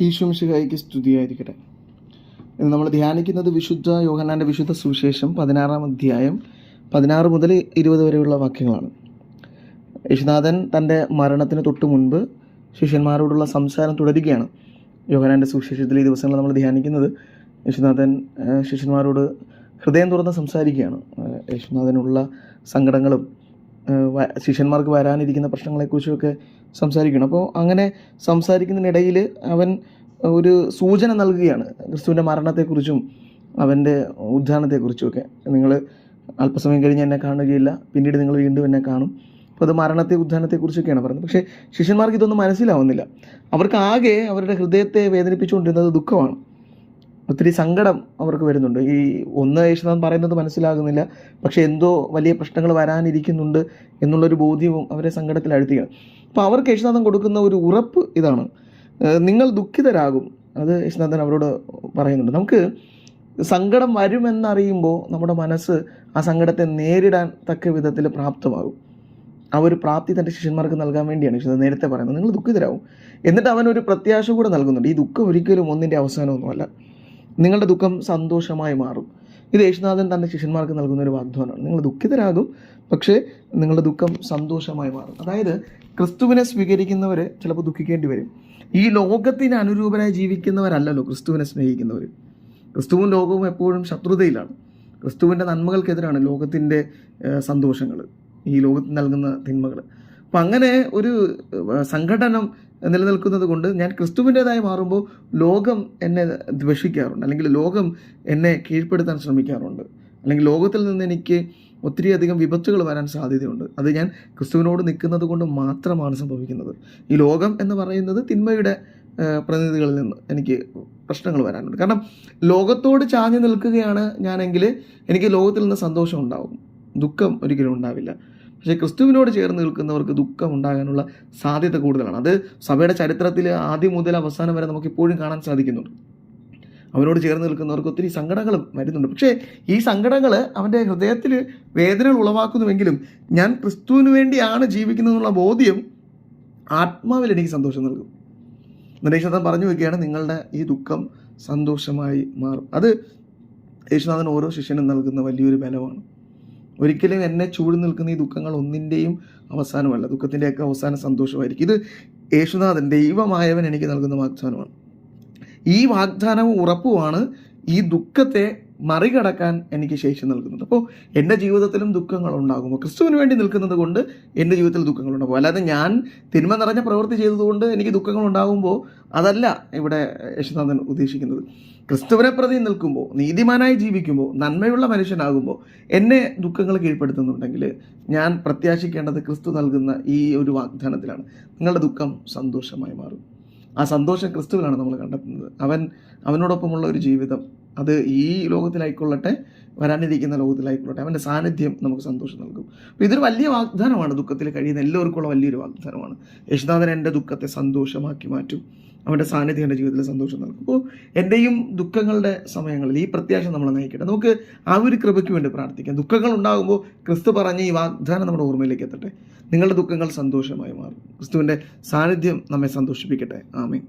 ഈശോ മിശിഹായ്ക്ക് സ്തുതിയായിരിക്കട്ടെ. ഇന്ന് നമ്മൾ ധ്യാനിക്കുന്നത് വിശുദ്ധ യോഹന്നാൻ്റെ വിശുദ്ധ സുവിശേഷം 16-ാം അധ്യായം 16 മുതൽ 20 വരെയുള്ള വാക്യങ്ങളാണ്. യേശുനാഥൻ തൻ്റെ മരണത്തിന് തൊട്ട് മുൻപ് ശിഷ്യന്മാരോടുള്ള സംസാരം തുടരുകയാണ്. യോഹന്നാൻ്റെ സുവിശേഷത്തിൽ ഈ ദിവസങ്ങൾ നമ്മൾ ധ്യാനിക്കുന്നത് യേശുനാഥൻ ശിഷ്യന്മാരോട് ഹൃദയം തുറന്ന് സംസാരിക്കുകയാണ്. യേശുനാഥനുള്ള സങ്കടങ്ങളും ശിഷ്യന്മാർക്ക് വരാനിരിക്കുന്ന പ്രശ്നങ്ങളെക്കുറിച്ചുമൊക്കെ സംസാരിക്കണം. അപ്പോൾ അങ്ങനെ സംസാരിക്കുന്നതിനിടയിൽ അവൻ ഒരു സൂചന നൽകുകയാണ് ക്രിസ്തുവിൻ്റെ മരണത്തെക്കുറിച്ചും അവൻ്റെ ഉദ്ധാനത്തെക്കുറിച്ചുമൊക്കെ. നിങ്ങൾ അല്പസമയം കഴിഞ്ഞ് എന്നെ കാണുകയില്ല, പിന്നീട് നിങ്ങൾ വീണ്ടും എന്നെ കാണും. അപ്പോൾ അത് മരണത്തെ ഉദ്ധാനത്തെക്കുറിച്ചൊക്കെയാണ് പറയുന്നത്. പക്ഷേ ശിഷ്യന്മാർക്ക് ഇതൊന്നും മനസ്സിലാവുന്നില്ല. അവർക്ക് ആകെ അവരുടെ ഹൃദയത്തെ വേദനിപ്പിച്ചുകൊണ്ടിരുന്നത് ദുഃഖമാണ്. ഒത്തിരി സങ്കടം അവർക്ക് വരുന്നുണ്ട്. ഈ യേശുനാഥൻ പറയുന്നത് മനസ്സിലാകുന്നില്ല, പക്ഷേ എന്തോ വലിയ പ്രശ്നങ്ങൾ വരാനിരിക്കുന്നുണ്ട് എന്നുള്ളൊരു ബോധ്യവും അവരെ സങ്കടത്തിലഴുത്തുകയാണ്. അപ്പോൾ അവർക്ക് യേശുനാഥൻ കൊടുക്കുന്ന ഒരു ഉറപ്പ് ഇതാണ്: നിങ്ങൾ ദുഃഖിതരാകും. അത് യേശുനാഥൻ അവരോട് പറയുന്നുണ്ട്. നമുക്ക് സങ്കടം വരുമെന്നറിയുമ്പോൾ നമ്മുടെ മനസ്സ് ആ സങ്കടത്തെ നേരിടാൻ തക്ക വിധത്തിൽ പ്രാപ്തമാകും. ആ ഒരു പ്രാപ്തി തൻ്റെ ശിഷ്യന്മാർക്ക് നൽകാൻ വേണ്ടിയാണ് യേശുനാഥൻ നേരത്തെ പറയുന്നത്, നിങ്ങൾ ദുഃഖിതരാകും. എന്നിട്ട് അവനൊരു പ്രത്യാശ കൂടെ നൽകുന്നുണ്ട്. ഈ ദുഃഖം ഒരിക്കലും ഒന്നിൻ്റെ അവസാനമൊന്നുമല്ല, നിങ്ങളുടെ ദുഃഖം സന്തോഷമായി മാറും. ഇത് യേശുനാഥൻ തൻ്റെ ശിഷ്യന്മാർക്ക് നൽകുന്ന ഒരു വാഗ്ദാനമാണ്. നിങ്ങൾ ദുഃഖിതരാകും, പക്ഷേ നിങ്ങളുടെ ദുഃഖം സന്തോഷമായി മാറും. അതായത് ക്രിസ്തുവിനെ സ്വീകരിക്കുന്നവർ ചിലപ്പോൾ ദുഃഖിക്കേണ്ടി വരും. ഈ ലോകത്തിന് അനുരൂപരായി ജീവിക്കുന്നവരല്ലല്ലോ ക്രിസ്തുവിനെ സ്നേഹിക്കുന്നവർ. ക്രിസ്തുവും ലോകവും എപ്പോഴും ശത്രുതയിലാണ്. ക്രിസ്തുവിൻ്റെ നന്മകൾക്കെതിരാണ് ലോകത്തിൻ്റെ സന്തോഷങ്ങൾ, ഈ ലോകത്തിന് നൽകുന്ന തിന്മകൾ. അപ്പം അങ്ങനെ ഒരു സംഘടനം നിലനിൽക്കുന്നത് കൊണ്ട് ഞാൻ ക്രിസ്തുവിൻ്റെതായി മാറുമ്പോൾ ലോകം എന്നെ ദ്വേഷിക്കാറുണ്ട്, അല്ലെങ്കിൽ ലോകം എന്നെ കീഴ്പ്പെടുത്താൻ ശ്രമിക്കാറുണ്ട്, അല്ലെങ്കിൽ ലോകത്തിൽ നിന്ന് എനിക്ക് ഒത്തിരിയധികം വിപത്തുകൾ വരാൻ സാധ്യതയുണ്ട്. അത് ഞാൻ ക്രിസ്തുവിനോട് നിൽക്കുന്നത് കൊണ്ട് മാത്രമാണ് സംഭവിക്കുന്നത്. ഈ ലോകം എന്ന് പറയുന്നത് തിന്മയുടെ പ്രതിനിധികളിൽ നിന്ന് എനിക്ക് പ്രശ്നങ്ങൾ വരാനുണ്ട്. കാരണം ലോകത്തോട് ചാഞ്ഞു നിൽക്കുകയാണ് ഞാനെങ്കിൽ എനിക്ക് ലോകത്തിൽ നിന്ന് സന്തോഷം ഉണ്ടാവും, ദുഃഖം ഒരിക്കലും ഉണ്ടാവില്ല. പക്ഷേ ക്രിസ്തുവിനോട് ചേർന്ന് നിൽക്കുന്നവർക്ക് ദുഃഖം ഉണ്ടാകാനുള്ള സാധ്യത കൂടുതലാണ്. അത് സഭയുടെ ചരിത്രത്തിൽ ആദ്യം മുതൽ അവസാനം വരെ നമുക്കിപ്പോഴും കാണാൻ സാധിക്കുന്നുണ്ട്. അവനോട് ചേർന്ന് നിൽക്കുന്നവർക്ക് ഒത്തിരി സങ്കടങ്ങളും വരുന്നുണ്ട്. പക്ഷേ ഈ സങ്കടങ്ങൾ അവൻ്റെ ഹൃദയത്തിൽ വേദനകൾ ഉളവാക്കുന്നുവെങ്കിലും ഞാൻ ക്രിസ്തുവിന് വേണ്ടിയാണ് ജീവിക്കുന്നതെന്നുള്ള ബോധ്യം ആത്മാവിൽ എനിക്ക് സന്തോഷം നൽകും. യേശുനാഥൻ പറഞ്ഞു വയ്ക്കുകയാണ്, നിങ്ങളുടെ ഈ ദുഃഖം സന്തോഷമായി മാറും. അത് യേശുനാഥൻ ഓരോ ശിഷ്യനും നൽകുന്ന വലിയൊരു ബലമാണ്. ഒരിക്കലും എന്നെ ചൂട് നിൽക്കുന്ന ഈ ദുഃഖങ്ങൾ ഒന്നിൻ്റെയും അവസാനമല്ല, ദുഃഖത്തിൻ്റെയൊക്കെ അവസാനം സന്തോഷമായിരിക്കും. ഇത് യേശുനാഥൻ ദൈവമായവൻ എനിക്ക് നൽകുന്ന വാഗ്ദാനമാണ്. ഈ വാഗ്ദാനവും ഉറപ്പുമാണ് ഈ ദുഃഖത്തെ മറികടക്കാൻ എനിക്ക് ശേഷി നൽകുന്നത്. അപ്പോൾ എൻ്റെ ജീവിതത്തിലും ദുഃഖങ്ങൾ ഉണ്ടാകുമ്പോൾ ക്രിസ്തുവിന് വേണ്ടി നിൽക്കുന്നത് കൊണ്ട് എൻ്റെ ജീവിതത്തിൽ ദുഃഖങ്ങളുണ്ടാകും. അല്ലാതെ ഞാൻ തിന്മ നിറഞ്ഞ പ്രവൃത്തി ചെയ്തതുകൊണ്ട് എനിക്ക് ദുഃഖങ്ങൾ ഉണ്ടാകുമ്പോൾ അതല്ല ഇവിടെ യേശുനാഥൻ ഉദ്ദേശിക്കുന്നത്. ക്രിസ്തുവിനെ പ്രതി നിൽക്കുമ്പോൾ, നീതിമാനായി ജീവിക്കുമ്പോൾ, നന്മയുള്ള മനുഷ്യനാകുമ്പോൾ എന്നെ ദുഃഖങ്ങൾ കീഴ്പ്പെടുത്തുന്നുണ്ടെങ്കിൽ ഞാൻ പ്രത്യാശിക്കേണ്ടത് ക്രിസ്തു നൽകുന്ന ഈ ഒരു വാഗ്ദാനത്തിലാണ്. നിങ്ങളുടെ ദുഃഖം സന്തോഷമായി മാറും. ആ സന്തോഷം ക്രിസ്തുവിലാണ് നമ്മൾ കണ്ടെത്തുന്നത്. അവനോടൊപ്പമുള്ള ഒരു ജീവിതം, അത് ഈ ലോകത്തിലായിക്കൊള്ളട്ടെ, വരാനിരിക്കുന്ന ലോകത്തിലായിക്കൊള്ളട്ടെ, അവൻ്റെ സാന്നിധ്യം നമുക്ക് സന്തോഷം നൽകും. അപ്പോൾ ഇതൊരു വലിയ വാഗ്ദാനമാണ്. ദുഃഖത്തിൽ കഴിയുന്ന എല്ലാവർക്കുള്ള വലിയൊരു വാഗ്ദാനമാണ്. യേശുനാഥൻ എൻ്റെ ദുഃഖത്തെ സന്തോഷമാക്കി മാറ്റും. അവൻ്റെ സാന്നിധ്യം എൻ്റെ ജീവിതത്തിൽ സന്തോഷം നൽകും. അപ്പോൾ എൻ്റെയും ദുഃഖങ്ങളുടെ സമയങ്ങളിൽ ഈ പ്രത്യാശ നമ്മളെ നയിക്കട്ടെ. നമുക്ക് ആ ഒരു കൃപയ്ക്ക് വേണ്ടി പ്രാർത്ഥിക്കാം. ദുഃഖങ്ങൾ ഉണ്ടാകുമ്പോൾ ക്രിസ്തു പറഞ്ഞ ഈ വാഗ്ദാനം നമ്മുടെ ഓർമ്മയിലേക്ക് എത്തട്ടെ. നിങ്ങളുടെ ദുഃഖങ്ങൾ സന്തോഷമായി മാറും. ക്രിസ്തുവിൻ്റെ സാന്നിധ്യം നമ്മെ സന്തോഷിപ്പിക്കട്ടെ. ആമേൻ.